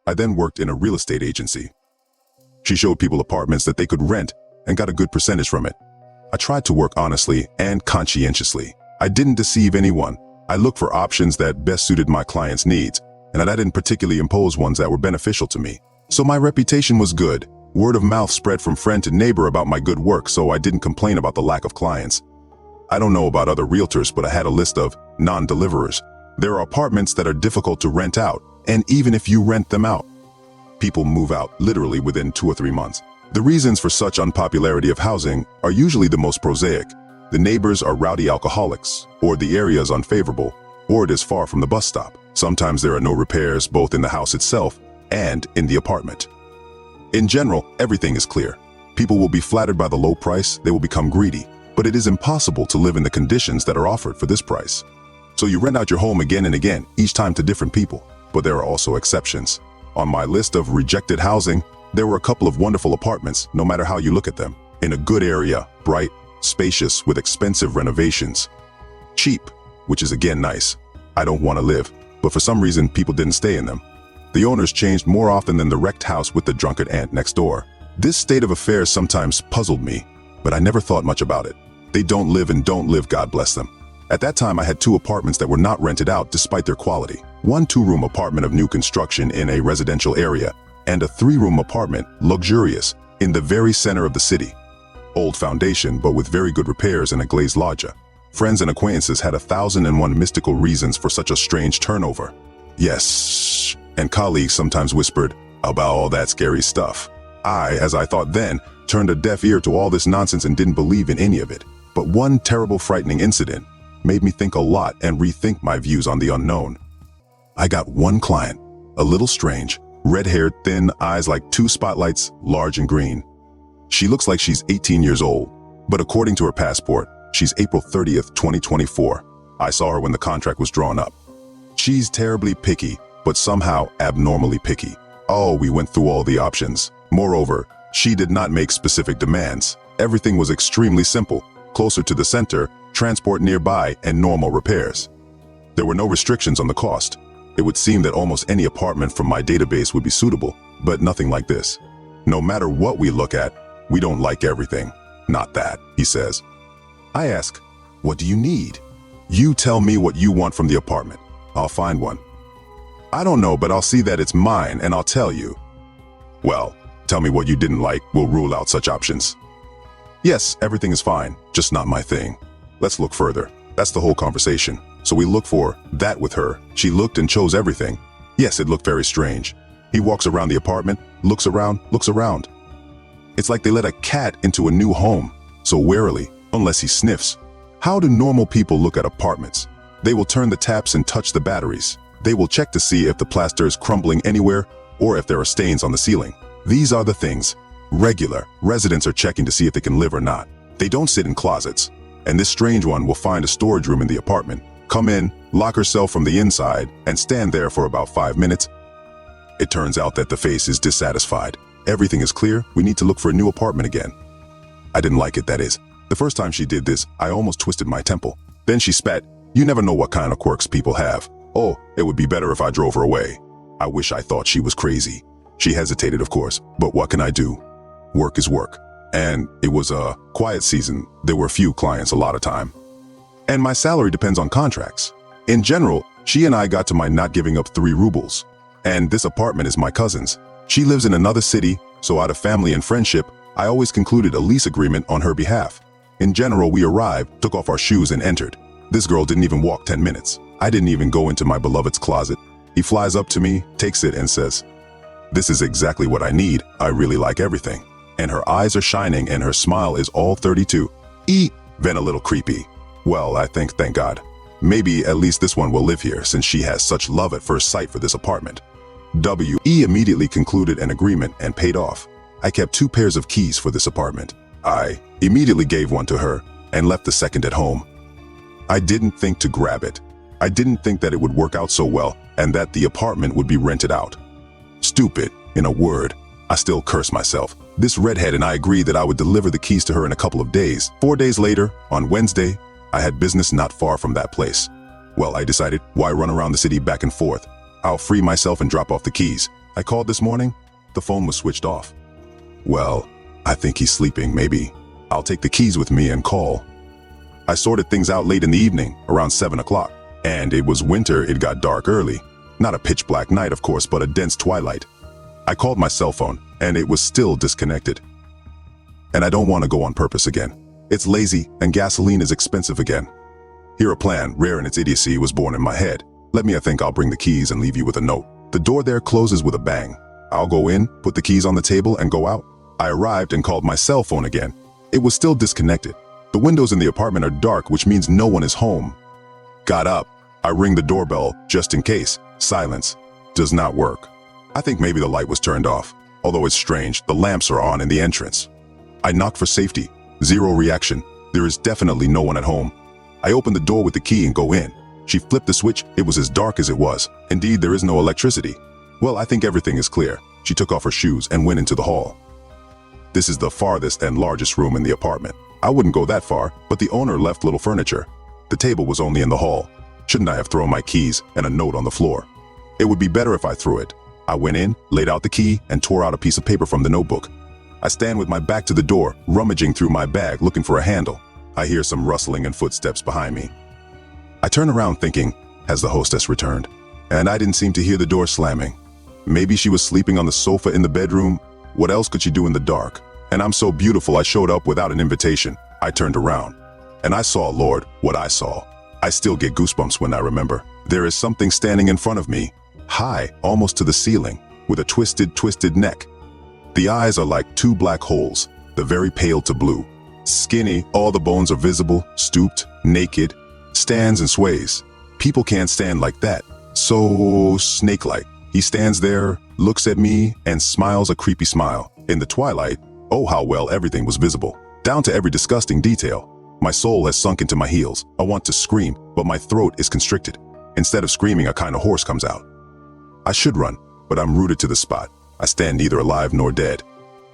I then worked in a real estate agency. She showed people apartments that they could rent and got a good percentage from it. I tried to work honestly and conscientiously. I didn't deceive anyone. I looked for options that best suited my clients' needs, and I didn't particularly impose ones that were beneficial to me. So my reputation was good. Word of mouth spread from friend to neighbor about my good work, so I didn't complain about the lack of clients. I don't know about other realtors, but I had a list of non-deliverers. There are apartments that are difficult to rent out, and even if you rent them out, people move out literally within 2 or 3 months. The reasons for such unpopularity of housing are usually the most prosaic. The neighbors are rowdy alcoholics, or the area is unfavorable, or it is far from the bus stop. Sometimes there are no repairs both in the house itself and in the apartment. In general, everything is clear. People will be flattered by the low price, they will become greedy, but it is impossible to live in the conditions that are offered for this price. So you rent out your home again and again, each time to different people, but there are also exceptions. On my list of rejected housing, there were a couple of wonderful apartments, no matter how you look at them, in a good area, bright, spacious, with expensive renovations. Cheap, which is again nice. I don't want to live, but for some reason people didn't stay in them. The owners changed more often than the wrecked house with the drunkard aunt next door. This state of affairs sometimes puzzled me, but I never thought much about it. They don't live and don't live, God bless them. At that time I had 2 apartments that were not rented out despite their quality. One 2-room apartment of new construction in a residential area, and a 3-room apartment, luxurious, in the very center of the city. Old foundation, but with very good repairs and a glazed loggia. Friends and acquaintances had 1,001 mystical reasons for such a strange turnover. Yes, and colleagues sometimes whispered about all that scary stuff. I, as I thought then, turned a deaf ear to all this nonsense and didn't believe in any of it. But one terrible, frightening incident made me think a lot and rethink my views on the unknown. I got one client, a little strange, red-haired, thin, eyes like 2 spotlights, large and green. She looks like she's 18 years old, but according to her passport, she's April 30th, 2024. I saw her when the contract was drawn up. She's terribly picky, but somehow abnormally picky. Oh, we went through all the options. Moreover, she did not make specific demands. Everything was extremely simple, closer to the center, transport nearby, and normal repairs. There were no restrictions on the cost. It would seem that almost any apartment from my database would be suitable, but nothing like this. No matter what we look at, we don't like everything. Not that, he says. I ask, what do you need? You tell me what you want from the apartment. I'll find one. I don't know, but I'll see that it's mine and I'll tell you. Well, tell me what you didn't like. We'll rule out such options. Yes, everything is fine, just not my thing. Let's look further. That's the whole conversation. So we look for that with her. She looked and chose everything. Yes, it looked very strange. He walks around the apartment, looks around, looks around. It's like they let a cat into a new home, so warily, unless he sniffs. How do normal people look at apartments? They will turn the taps and touch the batteries. They will check to see if the plaster is crumbling anywhere or if there are stains on the ceiling. These are the things regular residents are checking to see if they can live or not. They don't sit in closets. And this strange one will find a storage room in the apartment, come in, lock herself from the inside, and stand there for about 5 minutes. It turns out that the face is dissatisfied. Everything is clear, we need to look for a new apartment again. I didn't like it, that is. The first time she did this, I almost twisted my temple. Then she spat. You never know what kind of quirks people have. Oh, it would be better if I drove her away. I wish I thought she was crazy. She hesitated, of course, but what can I do? Work is work. And it was a quiet season. There were few clients a lot of time. And my salary depends on contracts. In general, she and I got to my not giving up 3 rubles. And this apartment is my cousin's. She lives in another city, so out of family and friendship, I always concluded a lease agreement on her behalf. In general, we arrived, took off our shoes and entered. This girl didn't even walk 10 minutes. I didn't even go into my beloved's closet. He flies up to me, takes it and says, "This is exactly what I need. I really like everything." And her eyes are shining and her smile is all 32. Then a little creepy. Well, I think, thank God. Maybe at least this one will live here since she has such love at first sight for this apartment. W.E. immediately concluded an agreement and paid off. I kept 2 pairs of keys for this apartment. I immediately gave one to her and left the second at home. I didn't think to grab it. I didn't think that it would work out so well and that the apartment would be rented out. Stupid, in a word. I still curse myself. This redhead and I agreed that I would deliver the keys to her in a couple of days. 4 days later, on Wednesday, I had business not far from that place. Well, I decided, why run around the city back and forth? I'll free myself and drop off the keys. I called this morning. The phone was switched off. Well, I think he's sleeping, maybe. I'll take the keys with me and call. I sorted things out late in the evening, around 7 o'clock. And it was winter, it got dark early. Not a pitch black night, of course, but a dense twilight. I called my cell phone, and it was still disconnected. And I don't want to go on purpose again. It's lazy, and gasoline is expensive again. Here a plan, rare in its idiocy, was born in my head. Let me, I think I'll bring the keys and leave you with a note. The door there closes with a bang. I'll go in, put the keys on the table, and go out. I arrived and called my cell phone again. It was still disconnected. The windows in the apartment are dark, which means no one is home. Got up. I ring the doorbell, just in case. Silence. Does not work. I think maybe the light was turned off. Although it's strange, the lamps are on in the entrance. I knock for safety. Zero reaction. There is definitely no one at home. I open the door with the key and go in. She flipped the switch. It was as dark as it was. Indeed, there is no electricity. Well, I think everything is clear. She took off her shoes and went into the hall. This is the farthest and largest room in the apartment. I wouldn't go that far, but the owner left little furniture. The table was only in the hall. Shouldn't I have thrown my keys and a note on the floor? It would be better if I threw it. I went in, laid out the key, and tore out a piece of paper from the notebook. I stand with my back to the door, rummaging through my bag, looking for a handle. I hear some rustling and footsteps behind me. I turn around thinking, has the hostess returned? And I didn't seem to hear the door slamming. Maybe she was sleeping on the sofa in the bedroom. What else could she do in the dark? And I'm so beautiful I showed up without an invitation. I turned around. And I saw, Lord, what I saw. I still get goosebumps when I remember. There is something standing in front of me, high, almost to the ceiling, with a twisted neck. The eyes are like two black holes, the very pale to blue. Skinny, all the bones are visible, stooped, naked, stands and sways. People can't stand like that. So snake-like. He stands there, looks at me, and smiles a creepy smile. In the twilight, oh how well everything was visible, down to every disgusting detail. My soul has sunk into my heels. I want to scream, but my throat is constricted. Instead of screaming, a kind of horse comes out. I should run, but I'm rooted to the spot. I stand neither alive nor dead.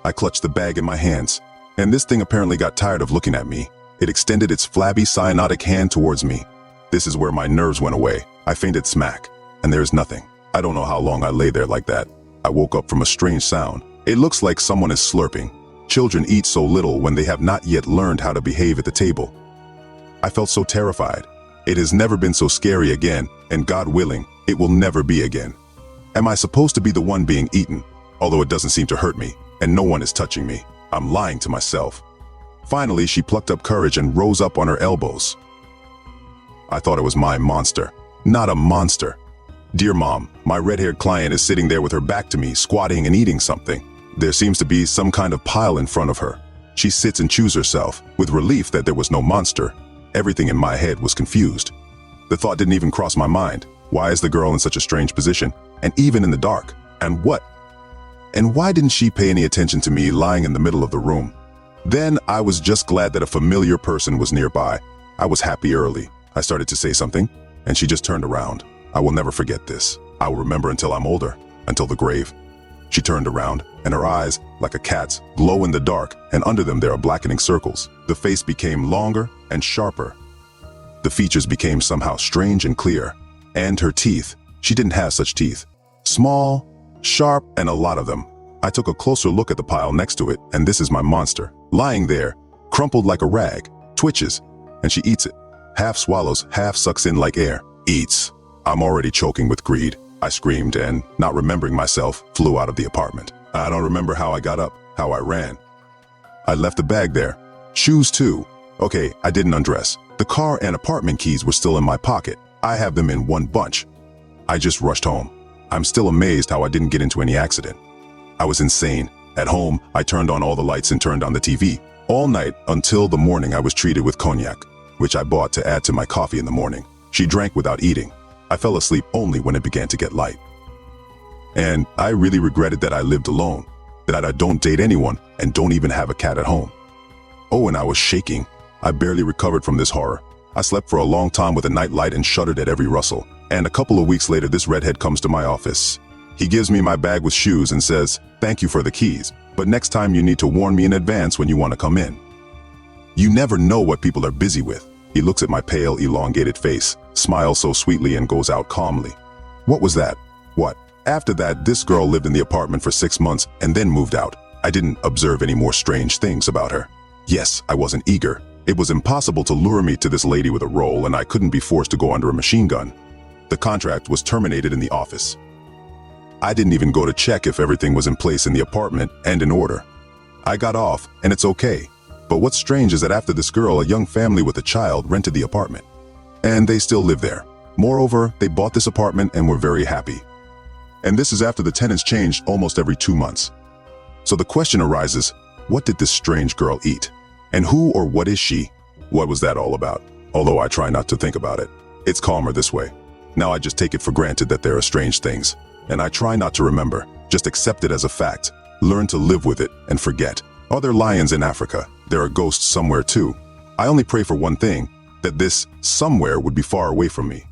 I clutch the bag in my hands, and this thing apparently got tired of looking at me. It extended its flabby, cyanotic hand towards me. This is where my nerves went away. I fainted smack, and there's nothing. I don't know how long I lay there like that. I woke up from a strange sound. It looks like someone is slurping. Children eat so little when they have not yet learned how to behave at the table. I felt so terrified. It has never been so scary again, and God willing, it will never be again. Am I supposed to be the one being eaten? Although it doesn't seem to hurt me, and no one is touching me. I'm lying to myself. Finally, she plucked up courage and rose up on her elbows. I thought it was my monster. Not a monster. Dear Mom, my red-haired client is sitting there with her back to me, squatting and eating something. There seems to be some kind of pile in front of her. She sits and chews herself, with relief that there was no monster. Everything in my head was confused. The thought didn't even cross my mind. Why is the girl in such a strange position? And even in the dark? And what? And why didn't she pay any attention to me lying in the middle of the room? Then I was just glad that a familiar person was nearby. I was happy early. I started to say something, and she just turned around. I will never forget this. I will remember until I'm older, until the grave. She turned around, and her eyes, like a cat's, glow in the dark, and under them there are blackening circles. The face became longer and sharper. The features became somehow strange and clear. And her teeth. She didn't have such teeth. Small, sharp, and a lot of them. I took a closer look at the pile next to it, and this is my monster. Lying there, crumpled like a rag, twitches, and she eats it. Half swallows, half sucks in like air. Eats. I'm already choking with greed. I screamed and, not remembering myself, flew out of the apartment. I don't remember how I got up, how I ran. I left the bag there. Shoes too. Okay, I didn't undress. The car and apartment keys were still in my pocket. I have them in one bunch. I just rushed home. I'm still amazed how I didn't get into any accident. I was insane. At home, I turned on all the lights and turned on the TV. All night until the morning I was treated with cognac, which I bought to add to my coffee in the morning. She drank without eating. I fell asleep only when it began to get light. And I really regretted that I lived alone, that I don't date anyone and don't even have a cat at home. Oh, and I was shaking. I barely recovered from this horror. I slept for a long time with a night light and shuddered at every rustle. And a couple of weeks later, this redhead comes to my office. He gives me my bag with shoes and says, "Thank you for the keys, but next time you need to warn me in advance when you want to come in." You never know what people are busy with. He looks at my pale, elongated face, smiles so sweetly and goes out calmly. What was that? What? After that, this girl lived in the apartment for 6 months and then moved out. I didn't observe any more strange things about her. Yes, I wasn't eager. It was impossible to lure me to this lady with a role, and I couldn't be forced to go under a machine gun. The contract was terminated in the office. I didn't even go to check if everything was in place in the apartment and in order. I got off, and it's okay. But what's strange is that after this girl, a young family with a child rented the apartment. And they still live there. Moreover, they bought this apartment and were very happy. And this is after the tenants changed almost every 2 months. So the question arises, what did this strange girl eat? And who or what is she? What was that all about? Although I try not to think about it. It's calmer this way. Now I just take it for granted that there are strange things. And I try not to remember, just accept it as a fact. Learn to live with it and forget. Are there lions in Africa? There are ghosts somewhere too. I only pray for one thing, that this somewhere would be far away from me.